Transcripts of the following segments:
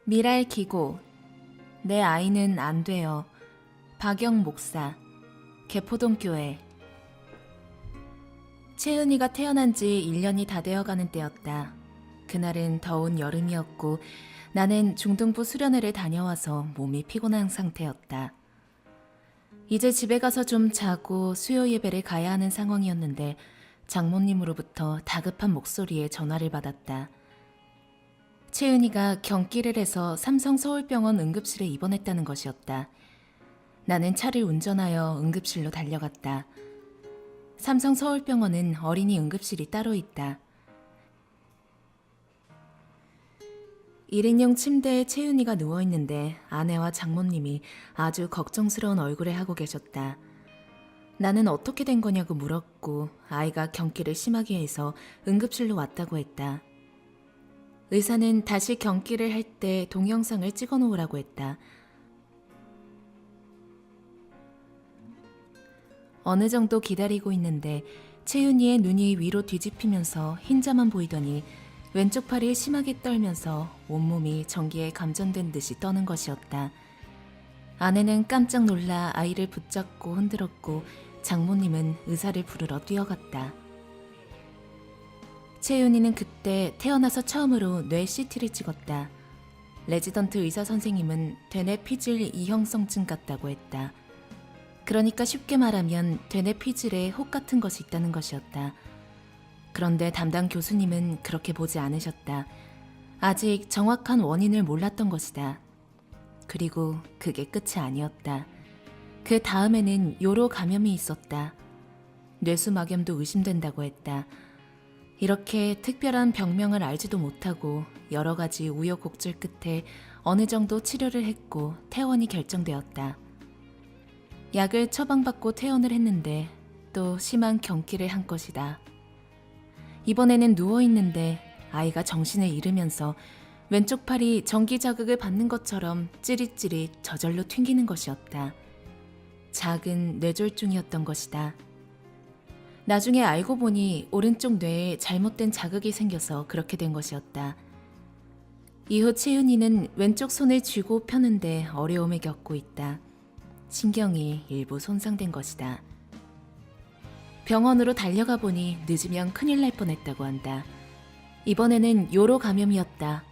미랄 기고, 내 아이는 안 돼요. 박영 목사, 개포동교회. 채은이가 태어난 지 1년이 다 되어가는 때였다. 그날은 더운 여름이었고 나는 중등부 수련회를 다녀와서 몸이 피곤한 상태였다. 이제 집에 가서 좀 자고 수요 예배를 가야 하는 상황이었는데 장모님으로부터 다급한 목소리에 전화를 받았다. 채은이가 경기를 해서 삼성 서울병원 응급실에 입원했다는 것이었다. 나는 차를 운전하여 응급실로 달려갔다. 삼성 서울병원은 어린이 응급실이 따로 있다. 1인용 침대에 채은이가 누워있는데 아내와 장모님이 아주 걱정스러운 얼굴을 하고 계셨다. 나는 어떻게 된 거냐고 물었고 아이가 경기를 심하게 해서 응급실로 왔다고 했다. 의사는 다시 경기를 할 때 동영상을 찍어 놓으라고 했다. 어느 정도 기다리고 있는데 채윤이의 눈이 위로 뒤집히면서 흰자만 보이더니 왼쪽 팔이 심하게 떨면서 온몸이 전기에 감전된 듯이 떠는 것이었다. 아내는 깜짝 놀라 아이를 붙잡고 흔들었고 장모님은 의사를 부르러 뛰어갔다. 채윤이는 그때 태어나서 처음으로 뇌 CT를 찍었다. 레지던트 의사 선생님은 되뇌 피질 이형성증 같다고 했다. 그러니까 쉽게 말하면 되뇌 피질에 혹 같은 것이 있다는 것이었다. 그런데 담당 교수님은 그렇게 보지 않으셨다. 아직 정확한 원인을 몰랐던 것이다. 그리고 그게 끝이 아니었다. 그 다음에는 요로 감염이 있었다. 뇌수막염도 의심된다고 했다. 이렇게 특별한 병명을 알지도 못하고 여러 가지 우여곡절 끝에 어느 정도 치료를 했고 퇴원이 결정되었다. 약을 처방받고 퇴원을 했는데 또 심한 경기를 한 것이다. 이번에는 누워있는데 아이가 정신을 잃으면서 왼쪽 팔이 전기 자극을 받는 것처럼 찌릿찌릿 저절로 튕기는 것이었다. 작은 뇌졸중이었던 것이다. 나중에 알고 보니 오른쪽 뇌에 잘못된 자극이 생겨서 그렇게 된 것이었다. 이후 채윤이는 왼쪽 손을 쥐고 펴는데 어려움을 겪고 있다. 신경이 일부 손상된 것이다. 병원으로 달려가 보니 늦으면 큰일 날 뻔했다고 한다. 이번에는 요로 감염이었다.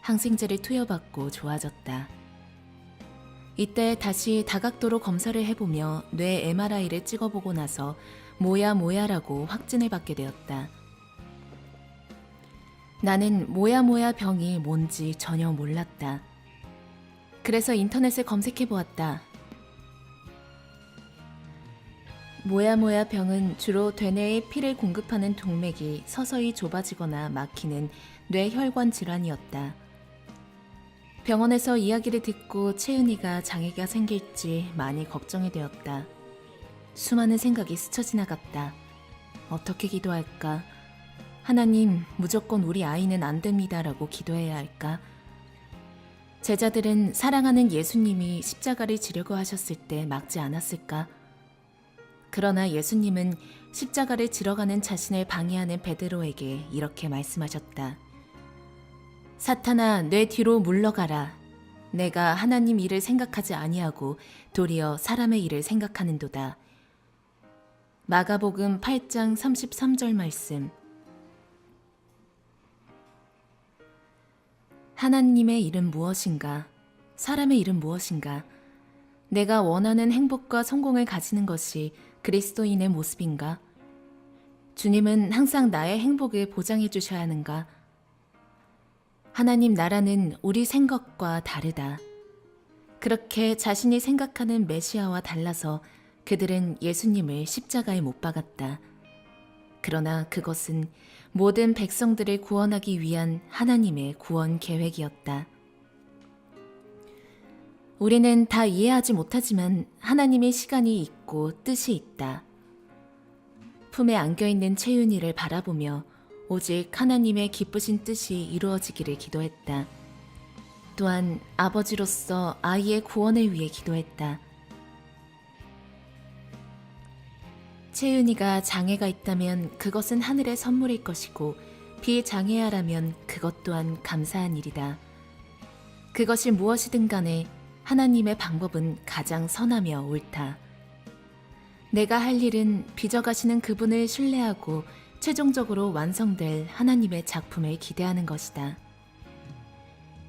항생제를 투여받고 좋아졌다. 이때 다시 다각도로 검사를 해보며 뇌 MRI를 찍어보고 나서 뭐야라고 확진을 받게 되었다. 나는 뭐야 병이 뭔지 전혀 몰랐다. 그래서 인터넷에 검색해보았다. 뭐야 병은 주로 되뇌에 피를 공급하는 동맥이 서서히 좁아지거나 막히는 뇌혈관 질환이었다. 병원에서 이야기를 듣고 채은이가 장애가 생길지 많이 걱정이 되었다. 수많은 생각이 스쳐 지나갔다. 어떻게 기도할까? 하나님, 무조건 우리 아이는 안 됩니다 라고 기도해야 할까? 제자들은 사랑하는 예수님이 십자가를 지려고 하셨을 때 막지 않았을까? 그러나 예수님은 십자가를 지러가는 자신을 방해하는 베드로에게 이렇게 말씀하셨다. 사탄아, 내 뒤로 물러가라. 내가 하나님 일을 생각하지 아니하고 도리어 사람의 일을 생각하는도다. 마가복음 8장 33절 말씀. 하나님의 일은 무엇인가? 사람의 일은 무엇인가? 내가 원하는 행복과 성공을 가지는 것이 그리스도인의 모습인가? 주님은 항상 나의 행복을 보장해 주셔야 하는가? 하나님 나라는 우리 생각과 다르다. 그렇게 자신이 생각하는 메시아와 달라서 그들은 예수님을 십자가에 못 박았다. 그러나 그것은 모든 백성들을 구원하기 위한 하나님의 구원 계획이었다. 우리는 다 이해하지 못하지만 하나님의 시간이 있고 뜻이 있다. 품에 안겨있는 채윤이를 바라보며 오직 하나님의 기쁘신 뜻이 이루어지기를 기도했다. 또한 아버지로서 아이의 구원을 위해 기도했다. 채윤이가 장애가 있다면 그것은 하늘의 선물일 것이고 비장애아라면 그것 또한 감사한 일이다. 그것이 무엇이든 간에 하나님의 방법은 가장 선하며 옳다. 내가 할 일은 빚어가시는 그분을 신뢰하고 최종적으로 완성될 하나님의 작품을 기대하는 것이다.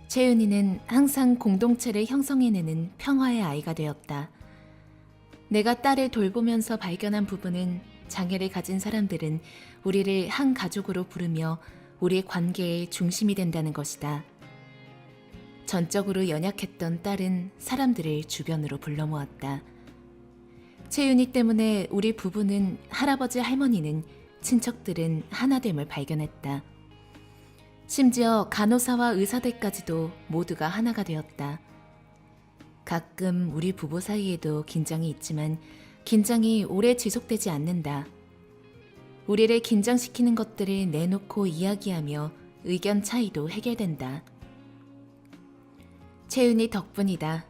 채윤이는 항상 공동체를 형성해내는 평화의 아이가 되었다. 내가 딸을 돌보면서 발견한 부분은 장애를 가진 사람들은 우리를 한 가족으로 부르며 우리의 관계의 중심이 된다는 것이다. 전적으로 연약했던 딸은 사람들을 주변으로 불러 모았다. 채윤이 때문에 우리 부부는, 할아버지 할머니는, 친척들은 하나됨을 발견했다. 심지어 간호사와 의사들까지도 모두가 하나가 되었다. 가끔 우리 부부 사이에도 긴장이 있지만 긴장이 오래 지속되지 않는다. 우리를 긴장시키는 것들을 내놓고 이야기하며 의견 차이도 해결된다. 채윤이 덕분이다.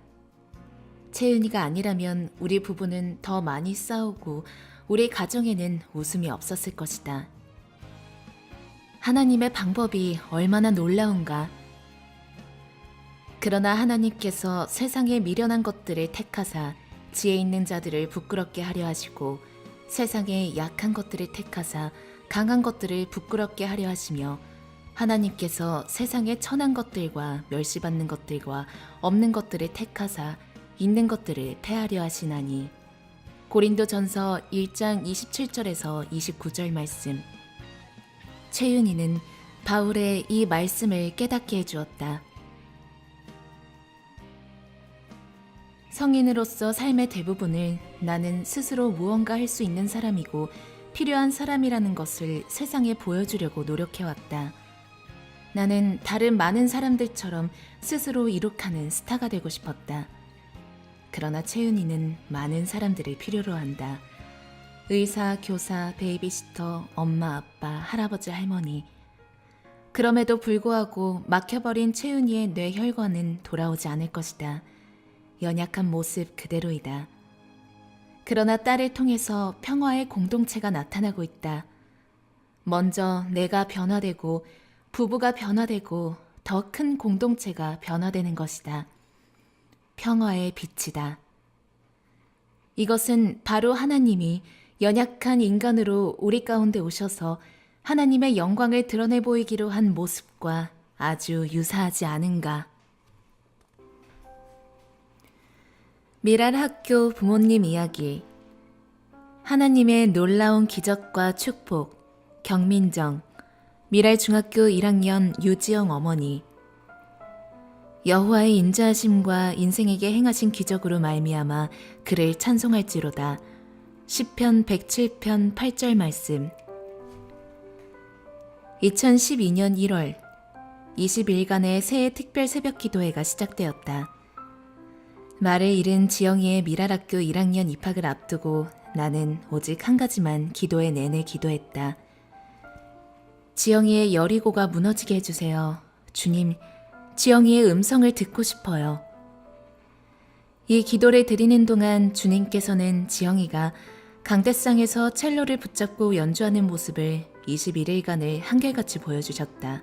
채윤이가 아니라면 우리 부부는 더 많이 싸우고 우리 가정에는 웃음이 없었을 것이다. 하나님의 방법이 얼마나 놀라운가. 그러나 하나님께서 세상에 미련한 것들을 택하사 지혜 있는 자들을 부끄럽게 하려 하시고 세상에 약한 것들을 택하사 강한 것들을 부끄럽게 하려 하시며 하나님께서 세상에 천한 것들과 멸시받는 것들과 없는 것들을 택하사 있는 것들을 패하려 하시나니. 고린도전서 1장 27절에서 29절 말씀. 채윤이는 바울의 이 말씀을 깨닫게 해주었다. 성인으로서 삶의 대부분을 나는 스스로 무언가 할 수 있는 사람이고 필요한 사람이라는 것을 세상에 보여주려고 노력해왔다. 나는 다른 많은 사람들처럼 스스로 이룩하는 스타가 되고 싶었다. 그러나 채윤이는 많은 사람들을 필요로 한다. 의사, 교사, 베이비시터, 엄마, 아빠, 할아버지, 할머니. 그럼에도 불구하고 막혀버린 채윤이의 뇌혈관은 돌아오지 않을 것이다. 연약한 모습 그대로이다. 그러나 딸을 통해서 평화의 공동체가 나타나고 있다. 먼저 내가 변화되고 부부가 변화되고 더 큰 공동체가 변화되는 것이다. 평화의 빛이다. 이것은 바로 하나님이 연약한 인간으로 우리 가운데 오셔서 하나님의 영광을 드러내 보이기로 한 모습과 아주 유사하지 않은가. 미랄 학교 부모님 이야기. 하나님의 놀라운 기적과 축복. 경민정. 미랄 중학교 1학년 유지영 어머니. 여호와의 인자하심과 인생에게 행하신 기적으로 말미암아 그를 찬송할지로다. 시편 107편 8절 말씀. 2012년 1월 20일간의 새해 특별 새벽 기도회가 시작되었다. 말을 잃은 지영이의 미랄학교 1학년 입학을 앞두고 나는 오직 한 가지만 기도회 내내 기도했다. 지영이의 여리고가 무너지게 해주세요. 주님, 지영이의 음성을 듣고 싶어요. 이 기도를 드리는 동안 주님께서는 지영이가 강대상에서 첼로를 붙잡고 연주하는 모습을 21일간을 한결같이 보여주셨다.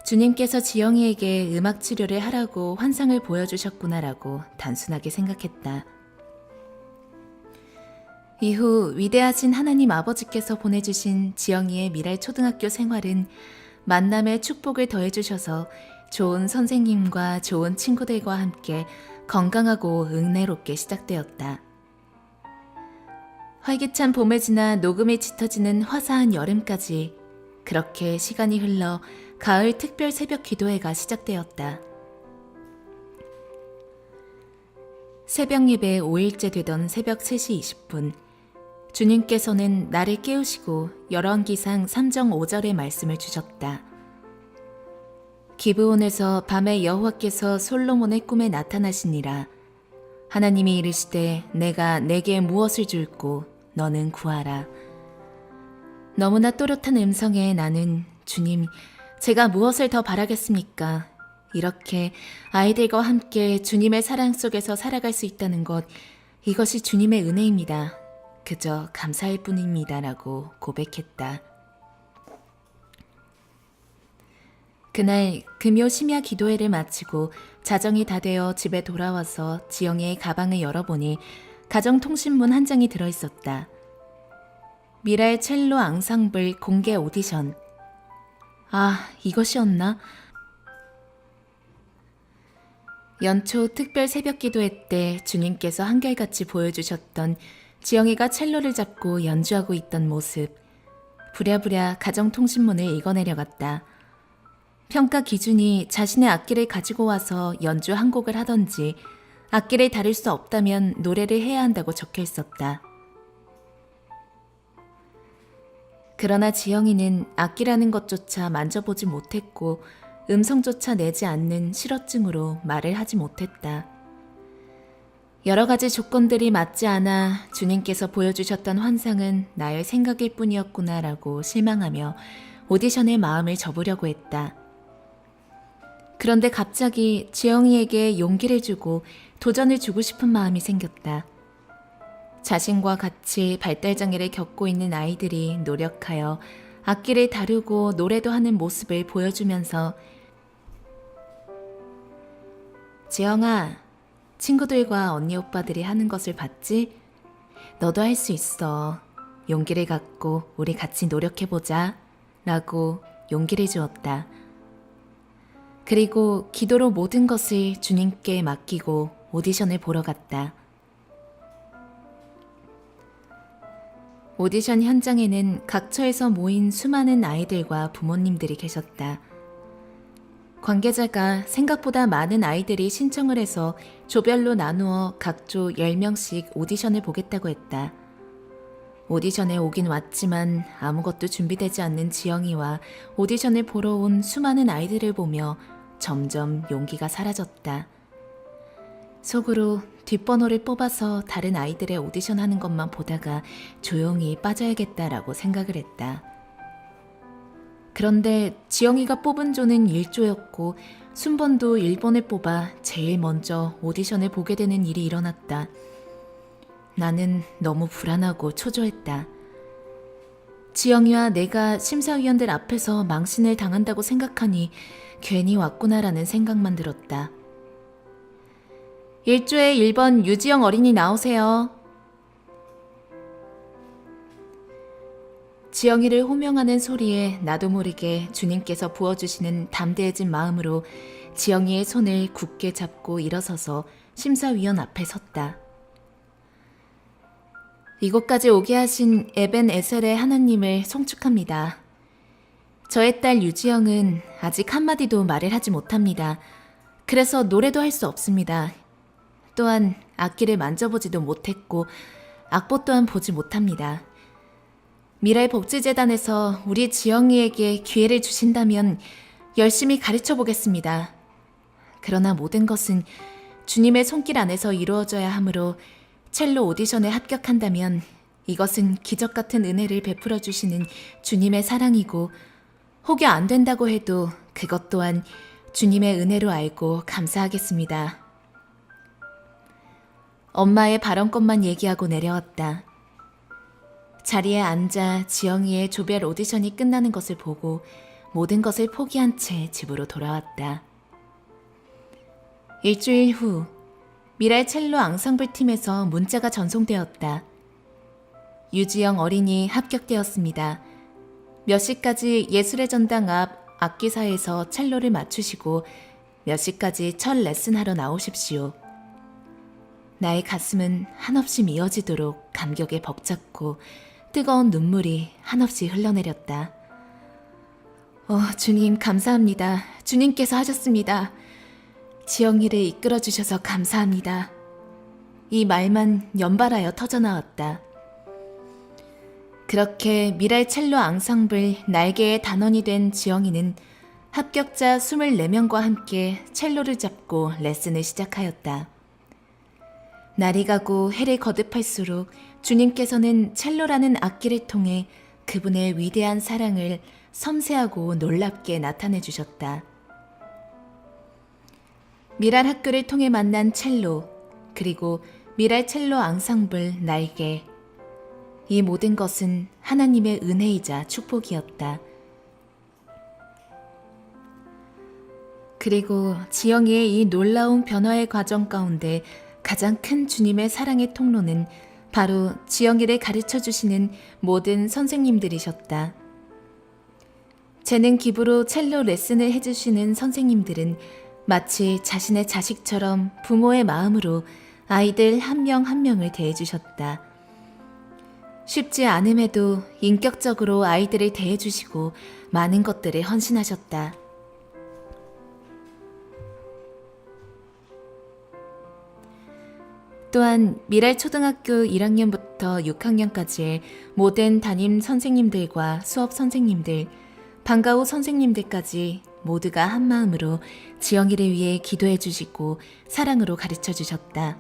주님께서 지영이에게 음악 치료를 하라고 환상을 보여주셨구나라고 단순하게 생각했다. 이후 위대하신 하나님 아버지께서 보내주신 지영이의 미랄 초등학교 생활은 만남의 축복을 더해주셔서 좋은 선생님과 좋은 친구들과 함께 건강하고 은혜롭게 시작되었다. 활기찬 봄을 지나 녹음이 짙어지는 화사한 여름까지 그렇게 시간이 흘러 가을 특별 새벽 기도회가 시작되었다. 새벽 예배 5일째 되던 새벽 3시 20분 주님께서는 나를 깨우시고 열왕기상 3장 5절의 말씀을 주셨다. 기브온에서 밤에 여호와께서 솔로몬의 꿈에 나타나시니라. 하나님이 이르시되 내가 내게 무엇을 줄고 너는 구하라. 너무나 또렷한 음성에 나는 주님, 제가 무엇을 더 바라겠습니까? 이렇게 아이들과 함께 주님의 사랑 속에서 살아갈 수 있다는 것, 이것이 주님의 은혜입니다. 그저 감사할 뿐입니다라고 고백했다. 그날 금요 심야 기도회를 마치고 자정이 다 되어 집에 돌아와서 지영이의 가방을 열어보니 가정통신문 한 장이 들어있었다. 미라의 첼로 앙상블 공개 오디션. 아, 이것이었나? 연초 특별 새벽 기도회 때 주님께서 한결같이 보여주셨던 지영이가 첼로를 잡고 연주하고 있던 모습. 부랴부랴 가정통신문을 읽어내려갔다. 평가 기준이 자신의 악기를 가지고 와서 연주 한 곡을 하던지 악기를 다룰 수 없다면 노래를 해야 한다고 적혀 있었다. 그러나 지영이는 악기라는 것조차 만져보지 못했고 음성조차 내지 않는 실어증으로 말을 하지 못했다. 여러 가지 조건들이 맞지 않아 주님께서 보여주셨던 환상은 나의 생각일 뿐이었구나라고 실망하며 오디션에 마음을 접으려고 했다. 그런데 갑자기 지영이에게 용기를 주고 도전을 주고 싶은 마음이 생겼다. 자신과 같이 발달장애를 겪고 있는 아이들이 노력하여 악기를 다루고 노래도 하는 모습을 보여주면서 지영아, 친구들과 언니 오빠들이 하는 것을 봤지? 너도 할 수 있어. 용기를 갖고 우리 같이 노력해보자. 라고 용기를 주었다. 그리고 기도로 모든 것을 주님께 맡기고 오디션을 보러 갔다. 오디션 현장에는 각처에서 모인 수많은 아이들과 부모님들이 계셨다. 관계자가 생각보다 많은 아이들이 신청을 해서 조별로 나누어 각조 10명씩 오디션을 보겠다고 했다. 오디션에 오긴 왔지만 아무것도 준비되지 않는 지영이와 오디션을 보러 온 수많은 아이들을 보며 점점 용기가 사라졌다. 속으로 뒷번호를 뽑아서 다른 아이들의 오디션 하는 것만 보다가 조용히 빠져야겠다라고 생각을 했다. 그런데 지영이가 뽑은 조는 1조였고 순번도 1번을 뽑아 제일 먼저 오디션을 보게 되는 일이 일어났다. 나는 너무 불안하고 초조했다. 지영이와 내가 심사위원들 앞에서 망신을 당한다고 생각하니 괜히 왔구나라는 생각만 들었다. 1조에 1번 유지영 어린이 나오세요. 지영이를 호명하는 소리에 나도 모르게 주님께서 부어주시는 담대해진 마음으로 지영이의 손을 굳게 잡고 일어서서 심사위원 앞에 섰다. 이곳까지 오게 하신 에벤 에셀의 하나님을 송축합니다. 저의 딸 유지영은 아직 한마디도 말을 하지 못합니다. 그래서 노래도 할 수 없습니다. 또한 악기를 만져보지도 못했고 악보 또한 보지 못합니다. 미랄 복지재단에서 우리 지영이에게 기회를 주신다면 열심히 가르쳐 보겠습니다. 그러나 모든 것은 주님의 손길 안에서 이루어져야 하므로 첼로 오디션에 합격한다면 이것은 기적 같은 은혜를 베풀어 주시는 주님의 사랑이고 혹여 안 된다고 해도 그것 또한 주님의 은혜로 알고 감사하겠습니다. 엄마의 발언권만 얘기하고 내려왔다. 자리에 앉아 지영이의 조별 오디션이 끝나는 것을 보고 모든 것을 포기한 채 집으로 돌아왔다. 일주일 후 미랄 첼로 앙상블 팀에서 문자가 전송되었다. 유지영 어린이 합격되었습니다. 몇 시까지 예술의 전당 앞 악기사에서 첼로를 맞추시고 몇 시까지 첫 레슨하러 나오십시오. 나의 가슴은 한없이 미어지도록 감격에 벅찼고 뜨거운 눈물이 한없이 흘러내렸다. 주님 감사합니다. 주님께서 하셨습니다. 지영이를 이끌어주셔서 감사합니다. 이 말만 연발하여 터져나왔다. 그렇게 미랄 첼로 앙상블 날개의 단원이 된 지영이는 합격자 24명과 함께 첼로를 잡고 레슨을 시작하였다. 날이 가고 해를 거듭할수록 주님께서는 첼로라는 악기를 통해 그분의 위대한 사랑을 섬세하고 놀랍게 나타내 주셨다. 미랄 학교를 통해 만난 첼로, 그리고 미랄 첼로 앙상블 날개. 이 모든 것은 하나님의 은혜이자 축복이었다. 그리고 지영이의 이 놀라운 변화의 과정 가운데 가장 큰 주님의 사랑의 통로는 바로 지영이를 가르쳐 주시는 모든 선생님들이셨다. 재능 기부로 첼로 레슨을 해주시는 선생님들은 마치 자신의 자식처럼 부모의 마음으로 아이들 한 명 한 명을 대해주셨다. 쉽지 않음에도 인격적으로 아이들을 대해주시고 많은 것들을 헌신하셨다. 또한 미랄 초등학교 1학년부터 6학년까지의 모든 담임 선생님들과 수업 선생님들, 방과후 선생님들까지 모두가 한마음으로 지영이를 위해 기도해 주시고 사랑으로 가르쳐 주셨다.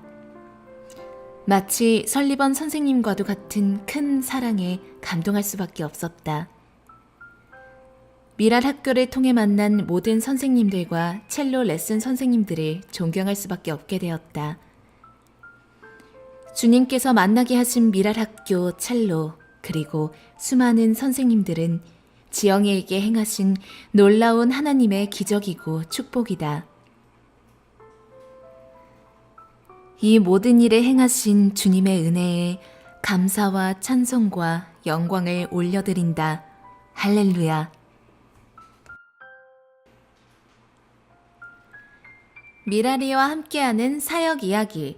마치 설리번 선생님과도 같은 큰 사랑에 감동할 수밖에 없었다. 미랄 학교를 통해 만난 모든 선생님들과 첼로 레슨 선생님들을 존경할 수밖에 없게 되었다. 주님께서 만나게 하신 미랄 학교 첼로 그리고 수많은 선생님들은 지영이에게 행하신 놀라운 하나님의 기적이고 축복이다. 이 모든 일을 행하신 주님의 은혜에 감사와 찬송과 영광을 올려드린다. 할렐루야. 미랄이와 함께하는 사역 이야기.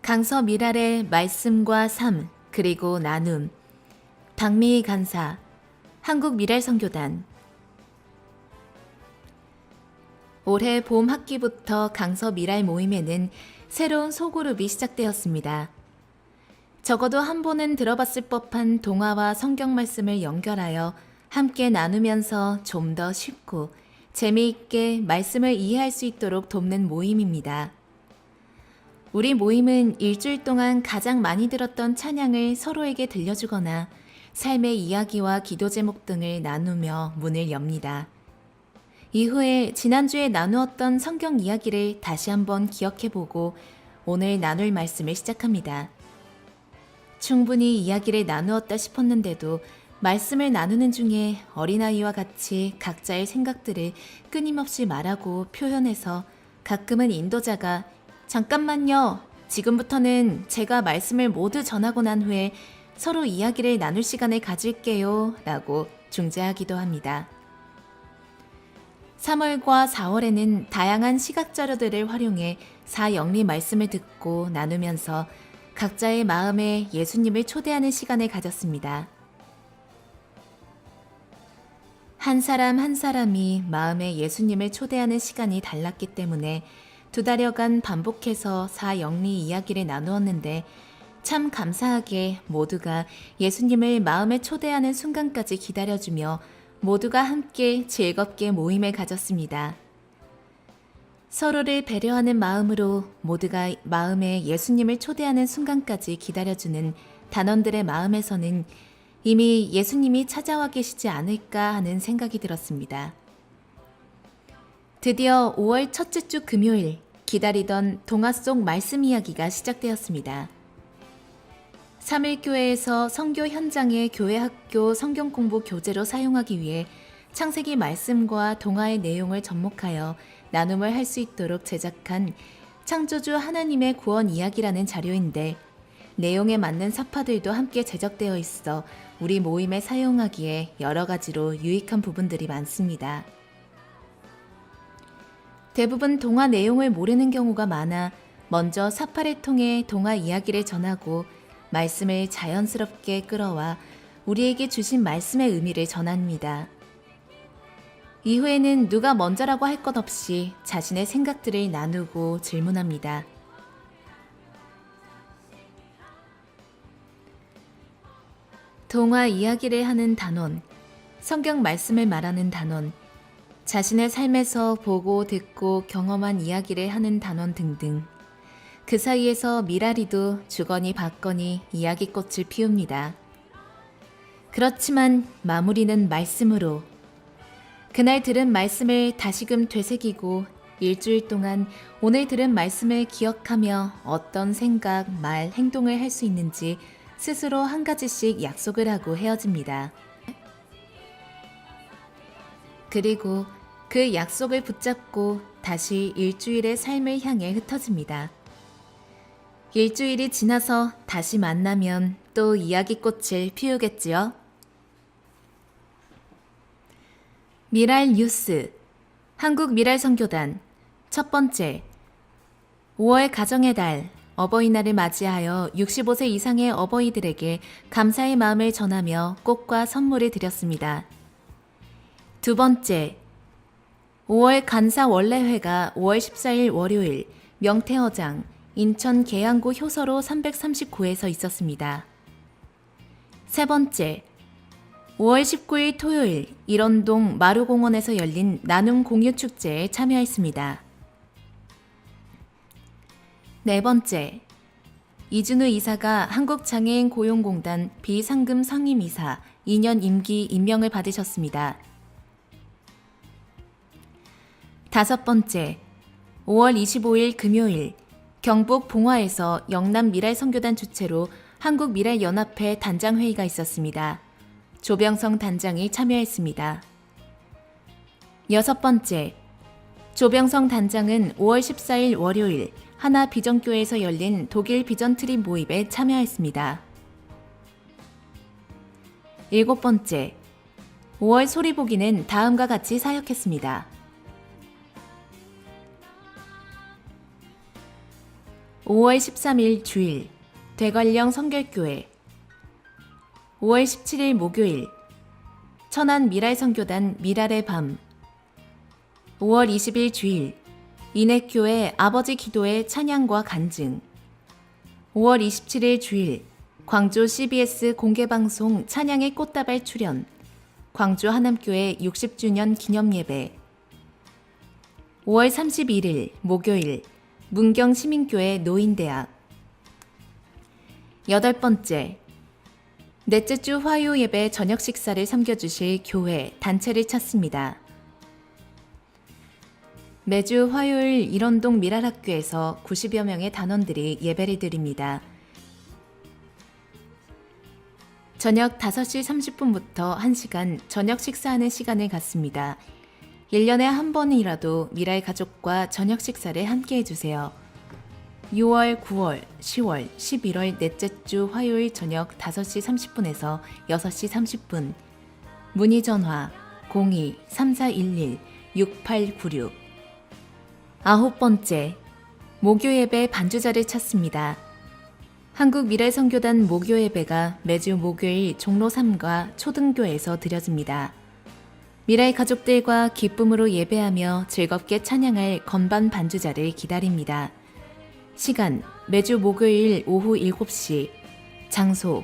강서 미랄의 말씀과 삶 그리고 나눔. 박미희 간사, 한국 미랄 선교단. 올해 봄 학기부터 강서 미랄 모임에는 새로운 소그룹이 시작되었습니다. 적어도 한 번은 들어봤을 법한 동화와 성경 말씀을 연결하여 함께 나누면서 좀 더 쉽고 재미있게 말씀을 이해할 수 있도록 돕는 모임입니다. 우리 모임은 일주일 동안 가장 많이 들었던 찬양을 서로에게 들려주거나 삶의 이야기와 기도 제목 등을 나누며 문을 엽니다. 이후에 지난주에 나누었던 성경 이야기를 다시 한번 기억해보고 오늘 나눌 말씀을 시작합니다. 충분히 이야기를 나누었다 싶었는데도 말씀을 나누는 중에 어린아이와 같이 각자의 생각들을 끊임없이 말하고 표현해서 가끔은 인도자가 잠깐만요. 지금부터는 제가 말씀을 모두 전하고 난 후에 서로 이야기를 나눌 시간을 가질게요. 라고 중재하기도 합니다. 3월과 4월에는 다양한 시각자료들을 활용해 사영리 말씀을 듣고 나누면서 각자의 마음에 예수님을 초대하는 시간을 가졌습니다. 한 사람 한 사람이 마음에 예수님을 초대하는 시간이 달랐기 때문에 2달여간 반복해서 사영리 이야기를 나누었는데 참 감사하게 모두가 예수님을 마음에 초대하는 순간까지 기다려주며 모두가 함께 즐겁게 모임을 가졌습니다. 서로를 배려하는 마음으로 모두가 마음에 예수님을 초대하는 순간까지 기다려주는 단원들의 마음에서는 이미 예수님이 찾아와 계시지 않을까 하는 생각이 들었습니다. 드디어 5월 첫째 주 금요일 기다리던 동화 속 말씀 이야기가 시작되었습니다. 3일교회에서 선교 현장의 교회학교 성경공부 교재로 사용하기 위해 창세기 말씀과 동화의 내용을 접목하여 나눔을 할 수 있도록 제작한 창조주 하나님의 구원 이야기라는 자료인데 내용에 맞는 사파들도 함께 제작되어 있어 우리 모임에 사용하기에 여러 가지로 유익한 부분들이 많습니다. 대부분 동화 내용을 모르는 경우가 많아 먼저 사파를 통해 동화 이야기를 전하고 말씀을 자연스럽게 끌어와 우리에게 주신 말씀의 의미를 전합니다. 이후에는 누가 먼저라고 할 것 없이 자신의 생각들을 나누고 질문합니다. 동화 이야기를 하는 단원, 성경 말씀을 말하는 단원, 자신의 삶에서 보고 듣고 경험한 이야기를 하는 단원 등등. 그 사이에서 미랄이도 주거니 받거니 이야기꽃을 피웁니다. 그렇지만 마무리는 말씀으로. 그날 들은 말씀을 다시금 되새기고 일주일 동안 오늘 들은 말씀을 기억하며 어떤 생각, 말, 행동을 할 수 있는지 스스로 한 가지씩 약속을 하고 헤어집니다. 그리고 그 약속을 붙잡고 다시 일주일의 삶을 향해 흩어집니다. 일주일이 지나서 다시 만나면 또 이야기꽃을 피우겠지요. 미랄 뉴스 한국 미랄 선교단 첫 번째 5월 가정의 달 어버이날을 맞이하여 65세 이상의 어버이들에게 감사의 마음을 전하며 꽃과 선물을 드렸습니다. 두 번째 5월 간사 원래회가 5월 14일 월요일 명태어장 인천 계양구 효서로 339에서 있었습니다. 세 번째 5월 19일 토요일 일원동 마루공원에서 열린 나눔 공유축제에 참여했습니다. 네 번째, 이준우 이사가 한국장애인 고용공단 비상금 상임이사 2년 임기 임명을 받으셨습니다. 다섯 번째, 5월 25일 금요일 경북 봉화에서 영남 미랄 선교단 주최로 한국미랄연합회 단장회의가 있었습니다. 조병성 단장이 참여했습니다. 여섯 번째, 조병성 단장은 5월 14일 월요일 하나 비전교회에서 열린 독일 비전 트립 모임에 참여했습니다. 일곱 번째, 5월 소리보기는 다음과 같이 사역했습니다. 5월 13일 주일 대관령 성결교회 5월 17일 목요일 천안 미랄선교단 미랄의 밤 5월 20일 주일 인해교회 아버지 기도회 찬양과 간증 5월 27일 주일 광주 CBS 공개방송 찬양의 꽃다발 출연 광주 하남교회 60주년 기념예배 5월 31일 목요일 문경 시민교회 노인대학 여덟 번째 넷째 주 화요 예배 저녁 식사를 섬겨주실 교회, 단체를 찾습니다. 매주 화요일 일원동 미랄학교에서 90여 명의 단원들이 예배를 드립니다. 저녁 5시 30분부터 1시간 저녁 식사하는 시간을 갖습니다. 1년에 한 번이라도 미랄 가족과 저녁 식사를 함께 해주세요. 6월, 9월, 10월, 11월 넷째 주 화요일 저녁 5시 30분에서 6시 30분 문의 전화 02-3411-6896 아홉 번째, 목요예배 반주자를 찾습니다. 한국미랄선교단 목요예배가 매주 목요일 종로 3과 초등교에서 드려집니다. 미랄 가족들과 기쁨으로 예배하며 즐겁게 찬양할 건반 반주자를 기다립니다. 시간, 매주 목요일 오후 7시, 장소,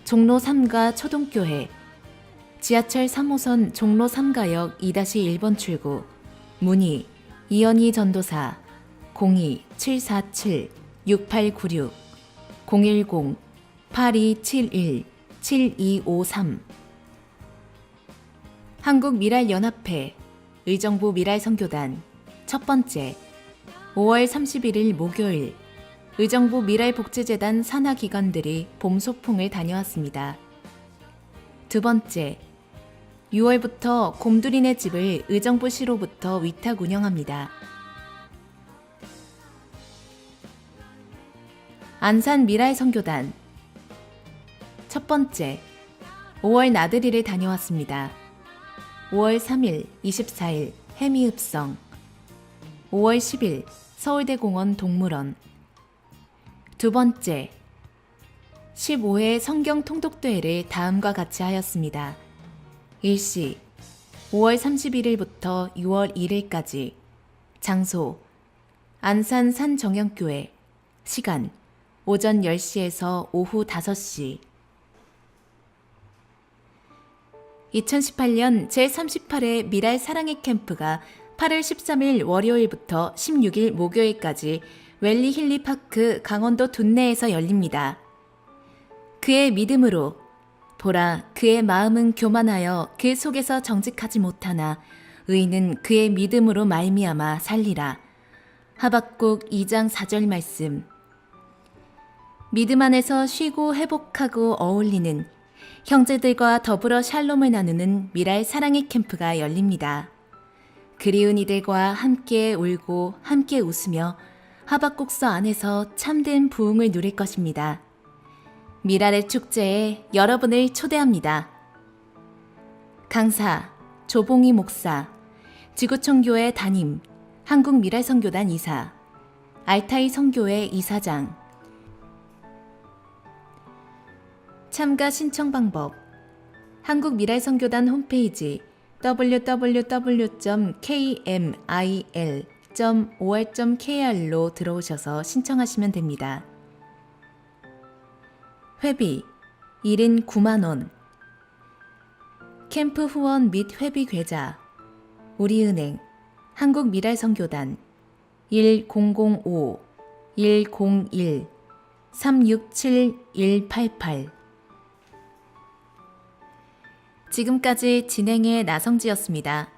종로 3가 초등교회, 지하철 3호선 종로 3가역 2-1번 출구, 문의, 이현희 전도사 02-747-6896 010-8271-7253 한국미랄연합회 의정부 미랄선교단 첫 번째 5월 31일 목요일 의정부 미랄복지재단 산하기관들이 봄 소풍을 다녀왔습니다. 두 번째 6월부터 곰두리네 집을 의정부시로부터 위탁 운영합니다. 안산 미랄선교단 첫 번째 5월 나들이를 다녀왔습니다. 5월 3일, 24일 해미읍성 5월 10일 서울대공원 동물원 두 번째 15회 성경 통독대회를 다음과 같이 하였습니다. 일시 5월 31일부터 6월 1일까지 장소 안산 산정영교회 시간 오전 10시에서 오후 5시 2018년 제38회 미랄 사랑의 캠프가 8월 13일 월요일부터 16일 목요일까지 웰리 힐리파크 강원도 둔내에서 열립니다. 그의 믿음으로 보라 그의 마음은 교만하여 그 속에서 정직하지 못하나 의인은 그의 믿음으로 말미암아 살리라. 하박국 2장 4절 말씀 믿음 안에서 쉬고 회복하고 어울리는 형제들과 더불어 샬롬을 나누는 미랄 사랑의 캠프가 열립니다. 그리운 이들과 함께 울고 함께 웃으며 하박국서 안에서 참된 부흥을 누릴 것입니다. 미랄의 축제에 여러분을 초대합니다. 강사 조봉희 목사, 지구촌교회 담임, 한국미랄선교단 이사, 알타이 선교회 이사장. 참가 신청 방법: 한국미랄선교단 홈페이지 www.kmil.or.kr로 들어오셔서 신청하시면 됩니다. 회비 1인 9만 원. 캠프 후원 및 회비 계좌: 우리은행 한국미랄선교단 1025-101-367-188. 지금까지 진행의 나성지였습니다.